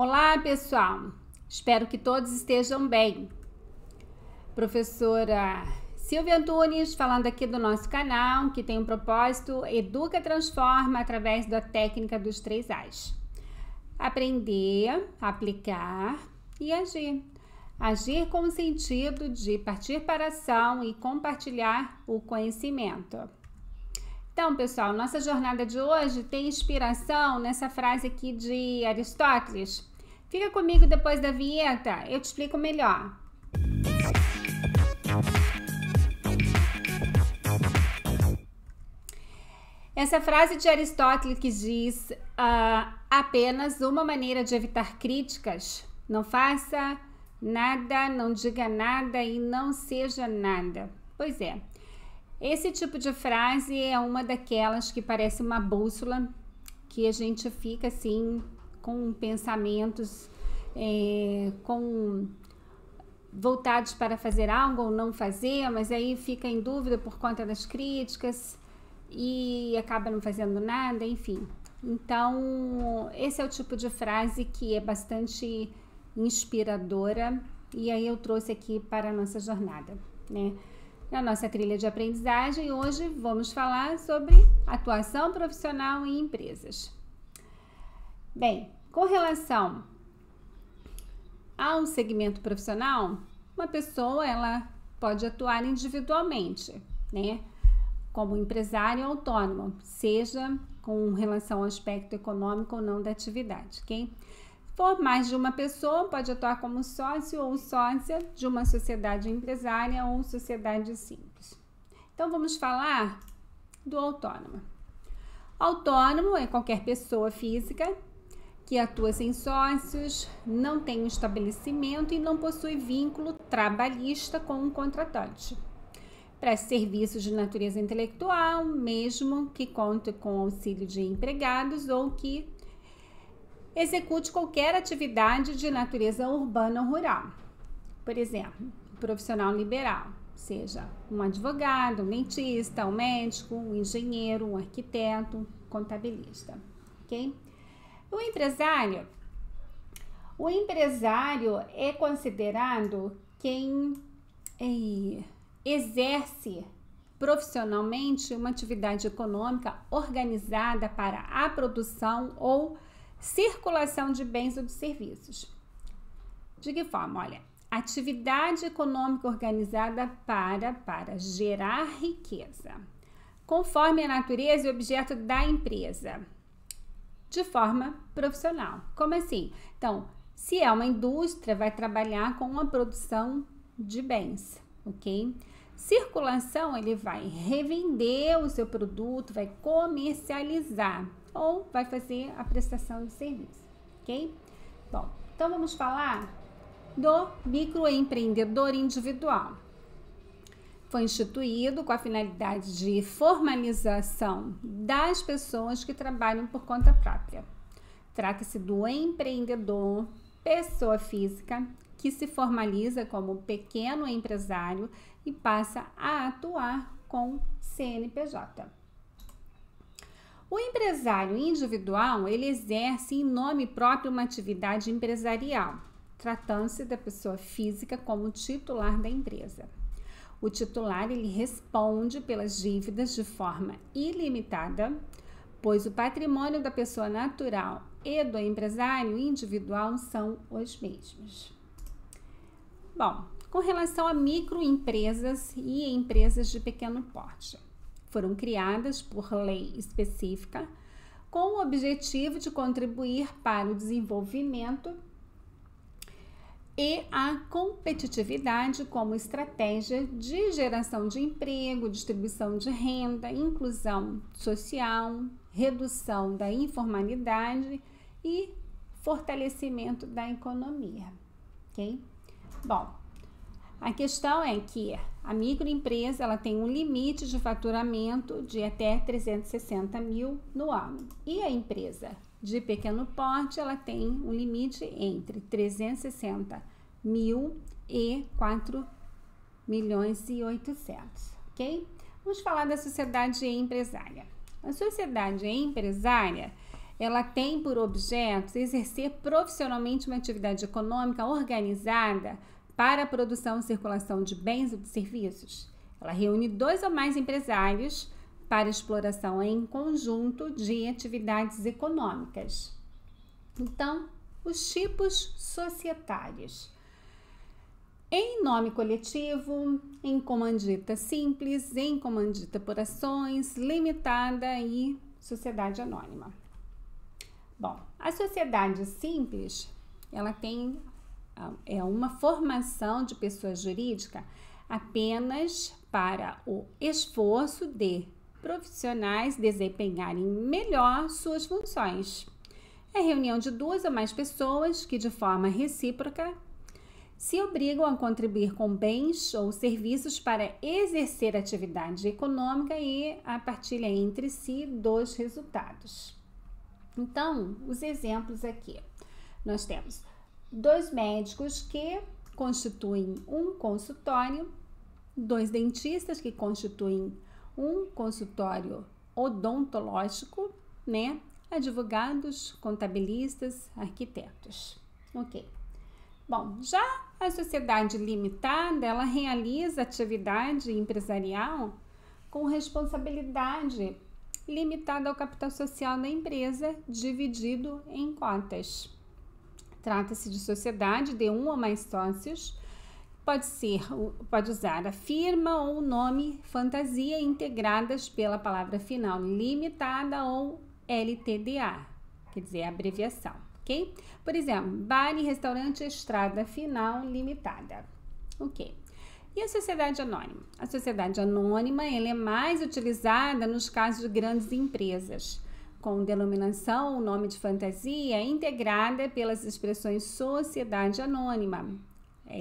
Olá, pessoal! Espero que todos estejam bem. Professora Silvia Antunes falando aqui do nosso canal, que tem um propósito Educa Transforma através da técnica dos 3 As. Aprender, aplicar e agir. Agir com o sentido de partir para a ação e compartilhar o conhecimento. Então, pessoal, nossa jornada de hoje tem inspiração nessa frase aqui de Aristóteles. Fica comigo depois da vinheta, eu te explico melhor. Essa frase de Aristóteles que diz apenas uma maneira de evitar críticas: não faça nada, não diga nada e não seja nada. Pois é. Esse tipo de frase é uma daquelas que parece uma bússola, que a gente fica assim com pensamentos voltados para fazer algo ou não fazer, mas aí fica em dúvida por conta das críticas e acaba não fazendo nada, enfim. Então, esse é o tipo de frase que é bastante inspiradora e aí eu trouxe aqui para a nossa jornada, né? Na nossa trilha de aprendizagem, hoje vamos falar sobre atuação profissional em empresas. Bem, com relação ao segmento profissional, uma pessoa ela pode atuar individualmente, né? Como empresário autônomo, seja com relação ao aspecto econômico ou não da atividade, ok? For mais de uma pessoa, pode atuar como sócio ou sócia de uma sociedade empresária ou sociedade simples. Então, vamos falar do autônomo. Autônomo é qualquer pessoa física que atua sem sócios, não tem um estabelecimento e não possui vínculo trabalhista com um contratante. Presta serviços de natureza intelectual, mesmo que conte com auxílio de empregados ou que execute qualquer atividade de natureza urbana ou rural. Por exemplo, profissional liberal, seja um advogado, um dentista, um médico, um engenheiro, um arquiteto, contabilista, ok? O empresário é considerado quem exerce profissionalmente uma atividade econômica organizada para a produção ou circulação de bens ou de serviços. De que forma? Olha, atividade econômica organizada para gerar riqueza, conforme a natureza e objeto da empresa, de forma profissional. Como assim? Então, se é uma indústria, vai trabalhar com a produção de bens, ok? Circulação, ele vai revender o seu produto, vai comercializar ou vai fazer a prestação de serviço, ok? Bom, então vamos falar do microempreendedor individual. Foi instituído com a finalidade de formalização das pessoas que trabalham por conta própria. Trata-se do empreendedor, pessoa física, que se formaliza como pequeno empresário e passa a atuar com CNPJ. O empresário individual, ele exerce em nome próprio uma atividade empresarial, tratando-se da pessoa física como titular da empresa. O titular, ele responde pelas dívidas de forma ilimitada, pois o patrimônio da pessoa natural e do empresário individual são os mesmos. Bom, com relação a microempresas e empresas de pequeno porte, foram criadas por lei específica com o objetivo de contribuir para o desenvolvimento e a competitividade como estratégia de geração de emprego, distribuição de renda, inclusão social, redução da informalidade e fortalecimento da economia, ok? Bom, a questão é que a microempresa ela tem um limite de faturamento de até 360 mil no ano e a empresa de pequeno porte ela tem um limite entre 360 mil e 4 milhões e 800, ok? Vamos falar da sociedade empresária. A sociedade empresária ela tem por objeto exercer profissionalmente uma atividade econômica organizada para a produção e circulação de bens ou de serviços. Ela reúne 2 ou mais empresários para exploração em conjunto de atividades econômicas. Então, os tipos societários. Em nome coletivo, em comandita simples, em comandita por ações, limitada e sociedade anônima. Bom, a sociedade simples, ela tem uma formação de pessoa jurídica apenas para o esforço de profissionais desempenharem melhor suas funções. É a reunião de 2 ou mais pessoas que, de forma recíproca, se obrigam a contribuir com bens ou serviços para exercer atividade econômica e a partilha entre si dos resultados. Então, os exemplos aqui. Nós temos 2 médicos que constituem um consultório, 2 dentistas que constituem um consultório odontológico, né? Advogados, contabilistas, arquitetos. Ok. Bom, já a sociedade limitada, ela realiza atividade empresarial com responsabilidade limitada ao capital social da empresa, dividido em cotas. Trata-se de sociedade de 1 ou mais sócios, pode usar a firma ou o nome fantasia integradas pela palavra final limitada ou LTDA, quer dizer, a abreviação, ok? Por exemplo, bar e restaurante Estrada Final Limitada, ok? E a sociedade anônima? A sociedade anônima, ela é mais utilizada nos casos de grandes empresas, com denominação ou nome de fantasia integrada pelas expressões sociedade anônima,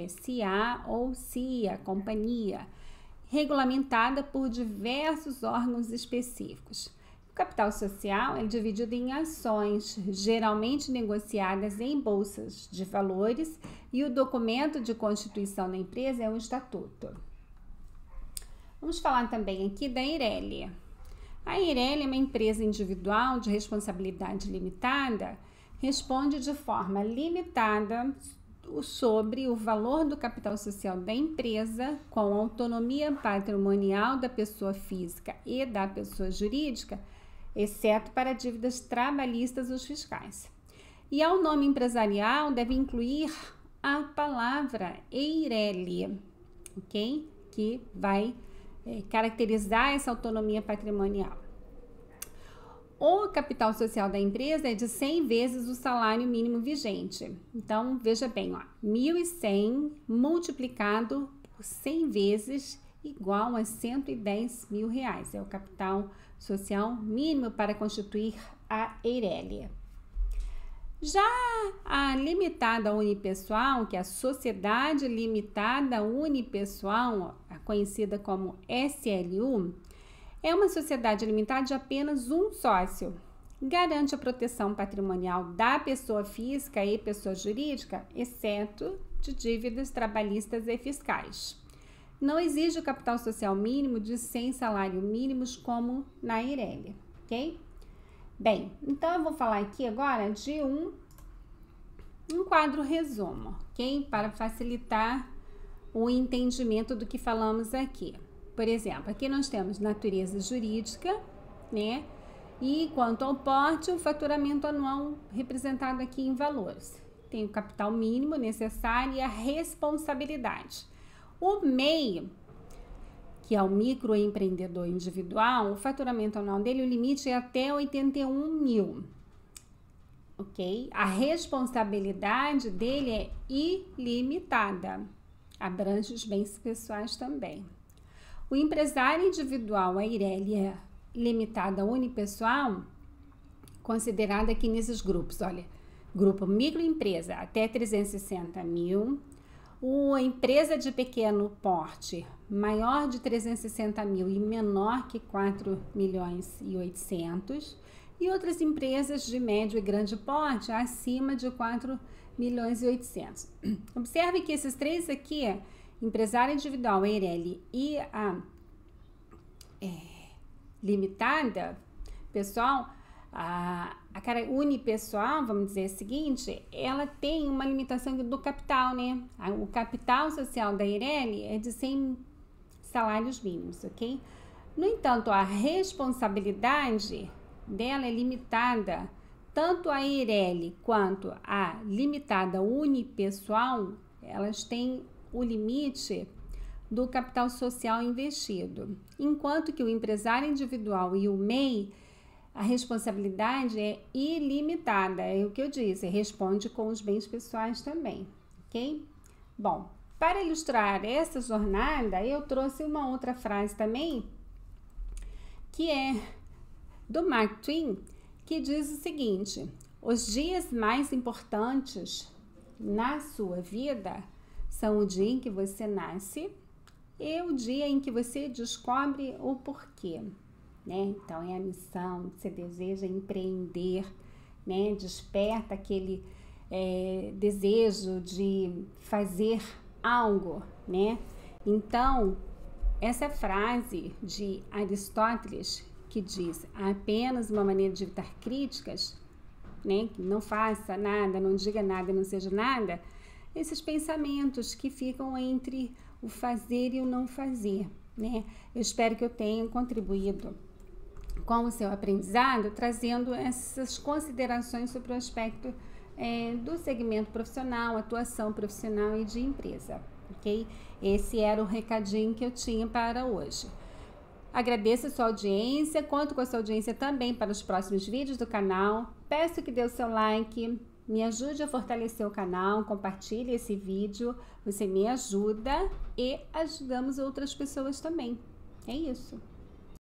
SA ou CIA, companhia, regulamentada por diversos órgãos específicos. O capital social é dividido em ações, geralmente negociadas em bolsas de valores, e o documento de constituição da empresa é um estatuto. Vamos falar também aqui da Eireli. A Eireli é uma empresa individual de responsabilidade limitada, responde de forma limitada sobre o valor do capital social da empresa, com autonomia patrimonial da pessoa física e da pessoa jurídica, exceto para dívidas trabalhistas ou fiscais. E ao nome empresarial deve incluir a palavra Eireli, ok? Que vai caracterizar essa autonomia patrimonial. O capital social da empresa é de 100 vezes o salário mínimo vigente. Então, veja bem, ó, 1.100 multiplicado por 100 vezes igual a 110 mil reais. É o capital social mínimo para constituir a Eireli. Já a limitada unipessoal, que é a sociedade limitada unipessoal, conhecida como SLU, é uma sociedade limitada de apenas um sócio. Garante a proteção patrimonial da pessoa física e pessoa jurídica, exceto de dívidas trabalhistas e fiscais. Não exige o capital social mínimo de 100 salários mínimos como na Eireli, ok? Bem, então eu vou falar aqui agora de um quadro resumo, ok? Para facilitar o entendimento do que falamos aqui. Por exemplo, aqui nós temos natureza jurídica, né? E quanto ao porte, o faturamento anual representado aqui em valores. Tem o capital mínimo necessário e a responsabilidade. O MEI, que é o microempreendedor individual, o faturamento anual dele, o limite é até 81 mil, ok? A responsabilidade dele é ilimitada, abrange os bens pessoais também. O empresário individual, a Eireli, é limitada unipessoal, considerada aqui nesses grupos, olha, grupo microempresa até 360 mil, a empresa de pequeno porte maior de 360 mil e menor que 4 milhões e 800, e outras empresas de médio e grande porte acima de 4 milhões e 800. Observe que esses três aqui, empresário individual, a Eireli e a limitada, pessoal, A cara unipessoal, vamos dizer o seguinte, ela tem uma limitação do capital, né? O capital social da Eireli é de 100 salários mínimos, ok? No entanto, a responsabilidade dela é limitada. Tanto a Eireli quanto a limitada unipessoal, elas têm o limite do capital social investido. Enquanto que o empresário individual e o MEI, a responsabilidade é ilimitada, é o que eu disse, responde com os bens pessoais também, ok? Bom, para ilustrar essa jornada, eu trouxe uma outra frase também, que é do Mark Twain, que diz o seguinte: os dias mais importantes na sua vida são o dia em que você nasce e o dia em que você descobre o porquê, né? Então, é a missão, você deseja empreender, né? Desperta aquele desejo de fazer algo, né? Então, essa frase de Aristóteles, que diz apenas uma maneira de evitar críticas, né? Que não faça nada, não diga nada, não seja nada, esses pensamentos que ficam entre o fazer e o não fazer, né? Eu espero que eu tenha contribuído com o seu aprendizado, trazendo essas considerações sobre o aspecto do segmento profissional, atuação profissional e de empresa, ok? Esse era o recadinho que eu tinha para hoje. Agradeço a sua audiência, conto com a sua audiência também para os próximos vídeos do canal. Peço que dê o seu like, me ajude a fortalecer o canal, compartilhe esse vídeo, você me ajuda e ajudamos outras pessoas também. É isso.